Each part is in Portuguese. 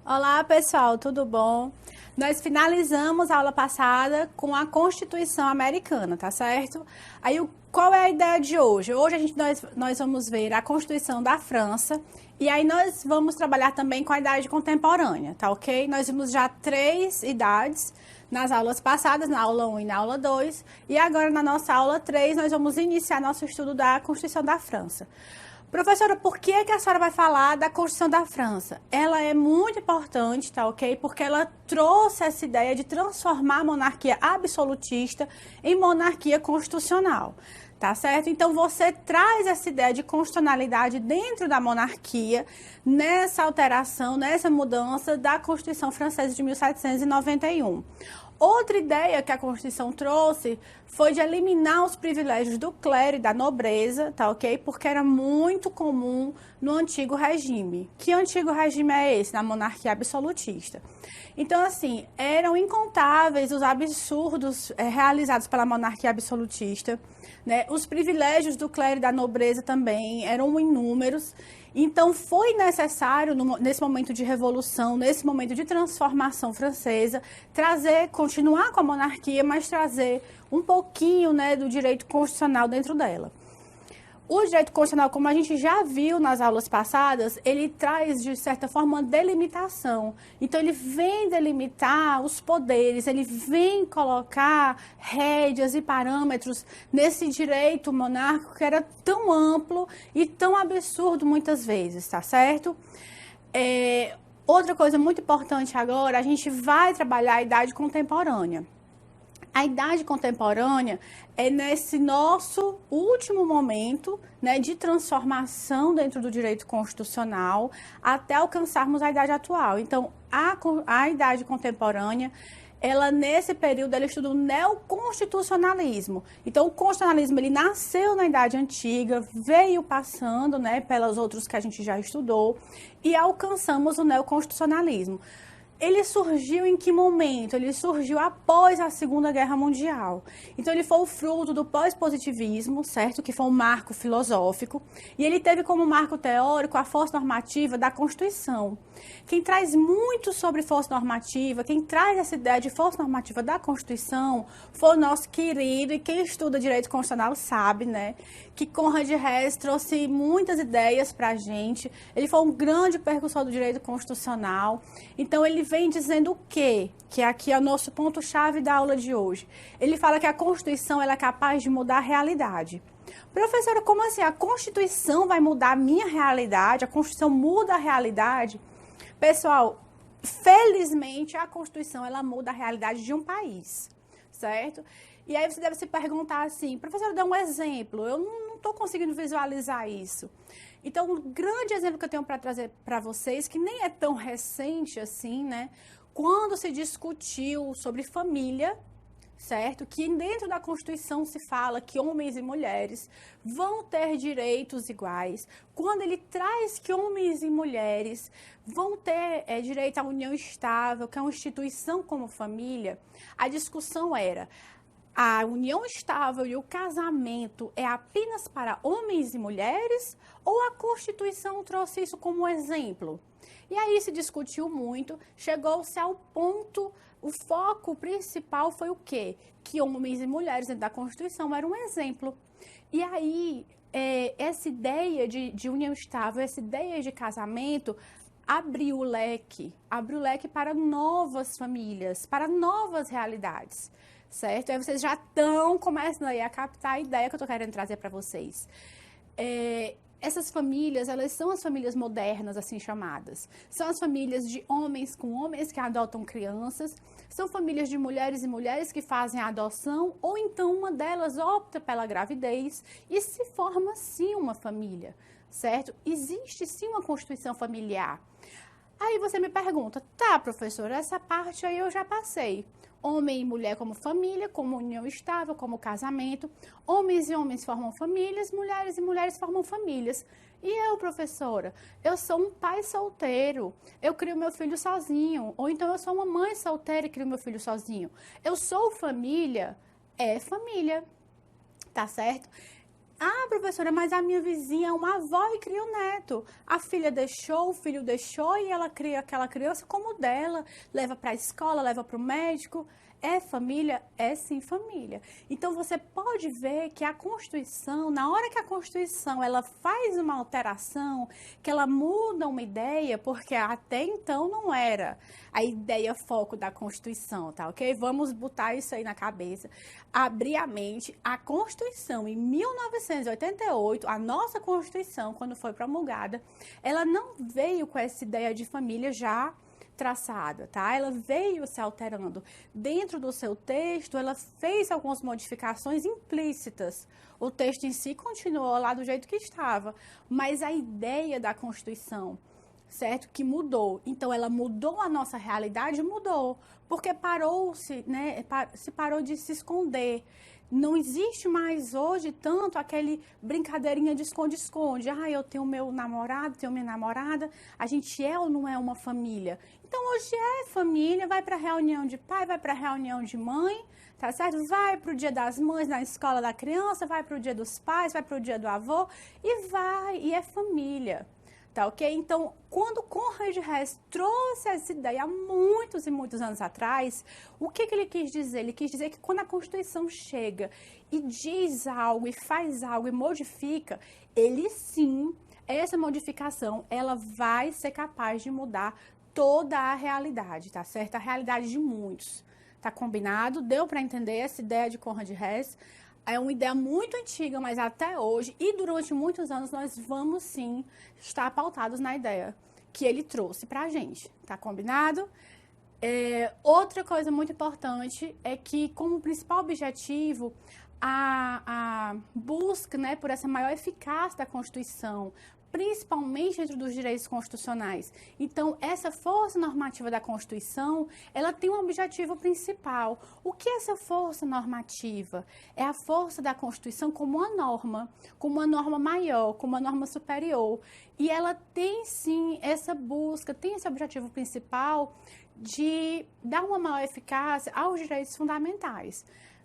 Olá pessoal, tudo bom? Nós finalizamos a aula passada com a Constituição Americana, tá certo? Aí qual é a ideia de hoje? Hoje nós vamos ver a Constituição da França e aí nós vamos trabalhar também com a idade contemporânea, tá ok? Nós vimos já 3 idades nas aulas passadas, na aula 1 e na aula 2, e agora na nossa aula 3 nós vamos iniciar nosso estudo da Constituição da França. Professora, por que a senhora vai falar da Constituição da França? Ela é muito importante, tá ok? Porque ela trouxe essa ideia de transformar a monarquia absolutista em monarquia constitucional, tá certo? Então, você traz essa ideia de constitucionalidade dentro da monarquia, nessa alteração, nessa mudança da Constituição Francesa de 1791. Outra ideia que a Constituição trouxe foi de eliminar os privilégios do clero e da nobreza, tá ok? Porque era muito comum no antigo regime. Que antigo regime é esse? Na monarquia absolutista. Então, assim, eram incontáveis os absurdos realizados pela monarquia absolutista, né? Os privilégios do clero e da nobreza também eram inúmeros. Então, foi necessário, nesse momento de revolução, nesse momento de transformação francesa, continuar com a monarquia, mas trazer um pouquinho, né, do direito constitucional dentro dela. O direito constitucional, como a gente já viu nas aulas passadas, ele traz, de certa forma, uma delimitação. Então, ele vem delimitar os poderes, ele vem colocar rédeas e parâmetros nesse direito monárquico que era tão amplo e tão absurdo muitas vezes, tá certo? Outra coisa muito importante agora, a gente vai trabalhar a idade contemporânea. A idade contemporânea é nesse nosso último momento, né, de transformação dentro do direito constitucional até alcançarmos a idade atual. Então, a idade contemporânea, ela nesse período, ela estuda o neoconstitucionalismo. Então, o constitucionalismo, ele nasceu na Idade Antiga, veio passando, né, pelos outros que a gente já estudou e alcançamos o neoconstitucionalismo. Ele surgiu em que momento? Ele surgiu após a Segunda Guerra Mundial. Então, ele foi o fruto do pós-positivismo, certo? Que foi um marco filosófico. E ele teve como marco teórico a força normativa da Constituição. Quem traz muito sobre força normativa, quem traz essa ideia de força normativa da Constituição, foi o nosso querido, e quem estuda direito constitucional sabe, né? Que Conrad Hess trouxe muitas ideias para a gente. Ele foi um grande percussor do direito constitucional. Então, ele vem dizendo o quê? Que aqui é o nosso ponto-chave da aula de hoje. Ele fala que a Constituição ela é capaz de mudar a realidade. Professora, como assim? A Constituição vai mudar a minha realidade? A Constituição muda a realidade? Pessoal, felizmente a Constituição ela muda a realidade de um país, certo? E aí você deve se perguntar assim, professora, dá um exemplo, eu não estou conseguindo visualizar isso. Então, um grande exemplo que eu tenho para trazer para vocês, que nem é tão recente assim, né? Quando se discutiu sobre família, certo? Que dentro da Constituição se fala que homens e mulheres vão ter direitos iguais. Quando ele traz que homens e mulheres vão ter direito à união estável, que é uma instituição como família, a discussão era: a união estável e o casamento é apenas para homens e mulheres ou a Constituição trouxe isso como um exemplo? E aí se discutiu muito, chegou-se ao ponto, o foco principal foi o quê? Que homens e mulheres dentro da Constituição eram um exemplo. E aí, essa ideia de união estável, essa ideia de casamento, abriu o leque para novas famílias, para novas realidades, certo? Aí vocês já estão começando aí a captar a ideia que eu estou querendo trazer para vocês. Essas famílias, elas são as famílias modernas, assim chamadas. São as famílias de homens com homens que adotam crianças, são famílias de mulheres e mulheres que fazem a adoção, ou então uma delas opta pela gravidez e se forma sim uma família, certo? Existe sim uma constituição familiar. Aí você me pergunta, tá, professora, essa parte aí eu já passei. Homem e mulher como família, como união estável, como casamento. Homens e homens formam famílias, mulheres e mulheres formam famílias. E eu, professora, eu sou um pai solteiro, eu crio meu filho sozinho. Ou então eu sou uma mãe solteira e crio meu filho sozinho. Eu sou família, é família, tá certo? Ah, professora, mas a minha vizinha é uma avó e cria um neto. A filha deixou, o filho deixou e ela cria aquela criança como dela, leva para a escola, leva para o médico. É família? É sim família. Então você pode ver que a Constituição, na hora que a Constituição ela faz uma alteração, que ela muda uma ideia, porque até então não era a ideia foco da Constituição, tá ok? Vamos botar isso aí na cabeça. Abrir a mente, a Constituição em 1988, a nossa Constituição, quando foi promulgada, ela não veio com essa ideia de família já traçada, tá? Ela veio se alterando. Dentro do seu texto, ela fez algumas modificações implícitas. O texto em si continuou lá do jeito que estava, mas a ideia da Constituição, certo? Que mudou. Então, ela mudou a nossa realidade? Mudou. Porque parou-se, né? Se parou de se esconder. Não existe mais hoje tanto aquele brincadeirinha de esconde-esconde. Ah, eu tenho meu namorado, tenho minha namorada. A gente é ou não é uma família? Então, hoje é família, vai para reunião de pai, vai para reunião de mãe, tá certo? Vai para o dia das mães na escola da criança, vai para o dia dos pais, vai para o dia do avô e é família. Tá, ok? Então, quando Conrad Hess trouxe essa ideia há muitos e muitos anos atrás, o que ele quis dizer? Ele quis dizer que quando a Constituição chega e diz algo, e faz algo, e modifica, ele sim, essa modificação, ela vai ser capaz de mudar toda a realidade, tá certo? A realidade de muitos. Tá combinado? Deu para entender essa ideia de Conrad Hess? É uma ideia muito antiga, mas até hoje e durante muitos anos nós vamos sim estar pautados na ideia que ele trouxe para a gente. Tá combinado? Outra coisa muito importante é que, como principal objetivo, a busca, né, por essa maior eficácia da Constituição, principalmente dentro dos direitos constitucionais. Então, essa força normativa da Constituição, ela tem um objetivo principal. O que é essa força normativa? É a força da Constituição como uma norma maior, como uma norma superior. E ela tem, sim, essa busca, tem esse objetivo principal de dar uma maior eficácia aos direitos fundamentais.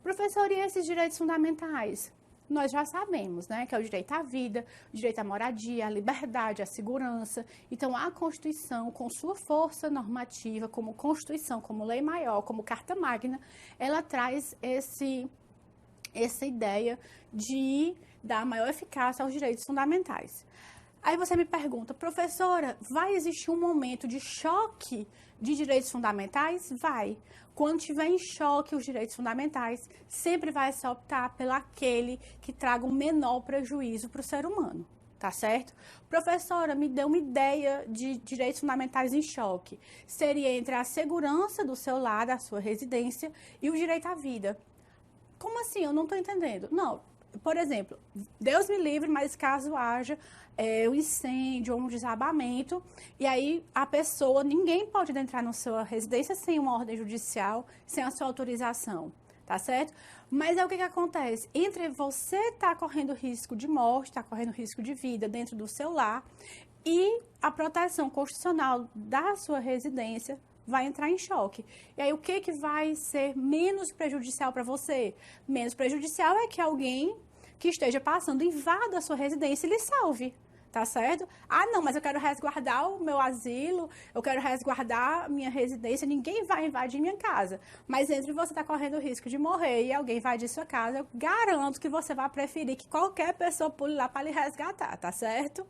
Professor, e esses direitos fundamentais? Nós já sabemos, né, que é o direito à vida, o direito à moradia, à liberdade, à segurança. Então, a Constituição, com sua força normativa, como Constituição, como lei maior, como Carta Magna, ela traz essa ideia de dar maior eficácia aos direitos fundamentais. Aí você me pergunta, professora, vai existir um momento de choque de direitos fundamentais? Vai. Quando tiver em choque os direitos fundamentais, sempre vai se optar pelo aquele que traga o menor prejuízo para o ser humano. Tá certo? Professora, me dê uma ideia de direitos fundamentais em choque. Seria entre a segurança do seu lar, da sua residência, e o direito à vida. Como assim? Eu não estou entendendo. Não, por exemplo, Deus me livre, mas caso haja um incêndio ou um desabamento, e aí a pessoa, ninguém pode entrar na sua residência sem uma ordem judicial, sem a sua autorização, tá certo? Mas é o que acontece? Entre você estar correndo risco de morte, estar correndo risco de vida dentro do seu lar, e a proteção constitucional da sua residência, vai entrar em choque. E aí, o que vai ser menos prejudicial para você? Menos prejudicial é que alguém que esteja passando invada a sua residência e lhe salve. Tá certo? Ah, não, mas eu quero resguardar o meu asilo, eu quero resguardar a minha residência, ninguém vai invadir minha casa. Mas entre você tá correndo o risco de morrer e alguém invadir sua casa, eu garanto que você vai preferir que qualquer pessoa pule lá para lhe resgatar, tá certo?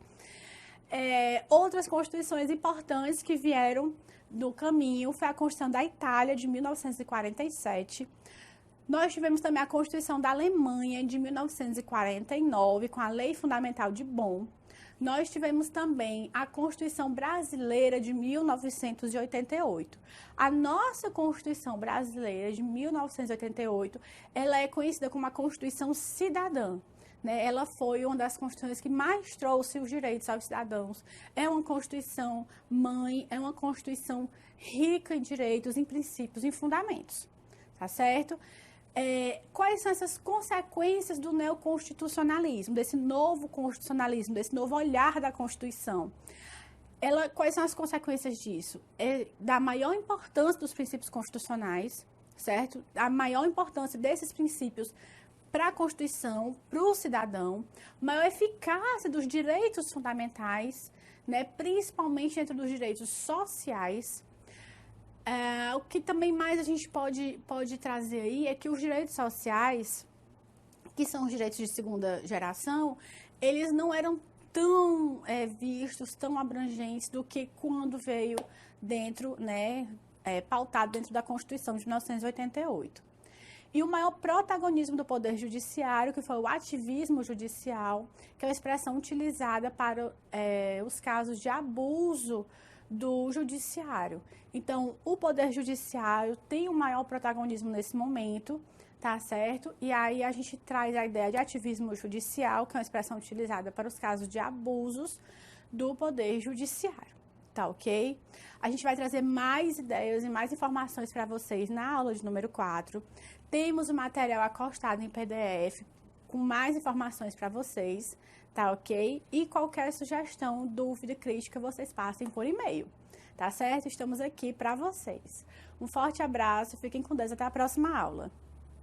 Outras constituições importantes que vieram do caminho foi a Constituição da Itália, de 1947. Nós tivemos também a Constituição da Alemanha, de 1949, com a Lei Fundamental de Bonn. Nós tivemos também a Constituição Brasileira, de 1988. A nossa Constituição Brasileira, de 1988, ela é conhecida como a Constituição Cidadã. Né? Ela foi uma das constituições que mais trouxe os direitos aos cidadãos. É uma Constituição mãe, é uma Constituição rica em direitos, em princípios, em fundamentos. Tá certo? Quais são essas consequências do neoconstitucionalismo, desse novo constitucionalismo, desse novo olhar da Constituição? Quais são as consequências disso? Da maior importância dos princípios constitucionais, certo? A maior importância desses princípios para a Constituição, para o cidadão, maior eficácia dos direitos fundamentais, né, principalmente dentro dos direitos sociais. O que também mais a gente pode trazer aí é que os direitos sociais, que são os direitos de segunda geração, eles não eram tão vistos, tão abrangentes do que quando veio dentro, né, pautado dentro da Constituição de 1988. E o maior protagonismo do Poder Judiciário, que foi o ativismo judicial, que é uma expressão utilizada para os casos de abuso do judiciário. Então, o Poder Judiciário tem o maior protagonismo nesse momento, tá certo? E aí a gente traz a ideia de ativismo judicial, que é uma expressão utilizada para os casos de abusos do Poder Judiciário. Tá ok? A gente vai trazer mais ideias e mais informações para vocês na aula de número 4. Temos o material acostado em PDF com mais informações para vocês, tá ok? E qualquer sugestão, dúvida, crítica, vocês passem por e-mail, tá certo? Estamos aqui para vocês. Um forte abraço, fiquem com Deus, até a próxima aula.